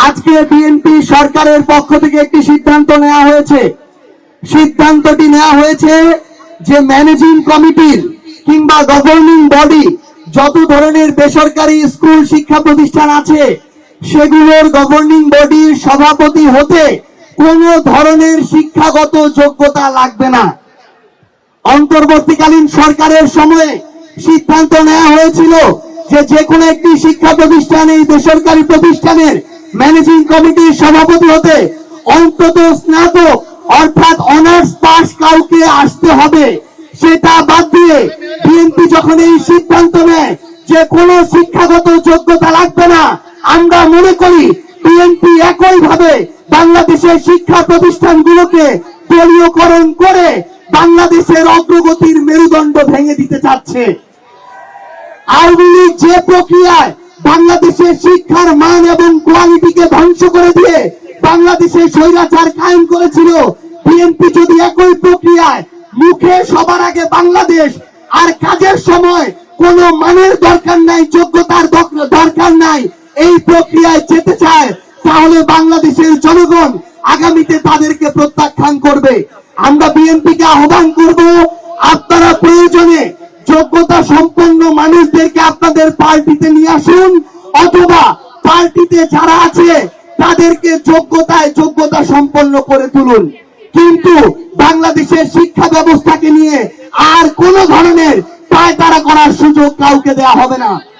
আজকে বিএনপি সরকারের পক্ষ থেকে একটি সিদ্ধান্ত নেওয়া হয়েছে। সিদ্ধান্তটি নেওয়া হয়েছে যে ম্যানেজিং কমিটির কিংবা গভর্নিং বডি যত ধরনের বেসরকারি স্কুল শিক্ষা প্রতিষ্ঠান আছে সেগুলোর গভর্নিং বডির সভাপতি হতে কোনো ধরনের শিক্ষাগত যোগ্যতা লাগবে না। অন্তর্বর্তীকালীন সরকারের সময়ে সিদ্ধান্ত নেওয়া হয়েছিল যে কোনো একটি শিক্ষা প্রতিষ্ঠান, এই বেসরকারি প্রতিষ্ঠানের ম্যানেজিং কমিটির সভাপতি হতে অন্তত স্নাতক অর্থাৎ অনার্স পাস কাউকে আসতে হবে। সেটা বাদ দিয়ে বিএনপি যখন এই সিদ্ধান্ত নেয় যে কোনো শিক্ষাগত যোগ্যতা লাগবে না, আমরা মনে করি বিএনপি একইভাবে বাংলাদেশের শিক্ষা প্রতিষ্ঠানগুলোকে দলীয়করণ করে বাংলাদেশের অগ্রগতির মেরুদণ্ড ভেঙে দিতে চাচ্ছে। আওয়ামী লীগ যে প্রক্রিয়ায় বাংলাদেশের শিক্ষার মান এবং কোয়ালিটিকে ধ্বংস করে দিয়ে বাংলাদেশে স্বৈরাচার কায়েম করেছিল, বিএনপি যদি একই প্রক্রিয়ায় মুখে সবার আগে বাংলাদেশ আর কাজের সময় কোন মানের দরকার নাই, যোগ্যতার দরকার নাই, এই প্রক্রিয়ায় যেতে চায়, তাহলে বাংলাদেশের জনগণ আগামীতে তাদেরকে প্রত্যাখ্যান করবে। আমরা বিএনপিকে আহ্বান করব, আপনারা প্রয়োজনে যোগ্যতা সম্পন্ন মানুষদেরকে আপনাদের পার্টিতে নিয়ে আসুন, অথবা পার্টিতে যারা আছে তাদেরকে যোগ্যতা সম্পন্ন করে তুলুন। কিন্তু বাংলাদেশের শিক্ষা ব্যবস্থাকে নিয়ে আর কোন ধরনের পায়তারা করার সুযোগ কাউকে দেওয়া হবে না।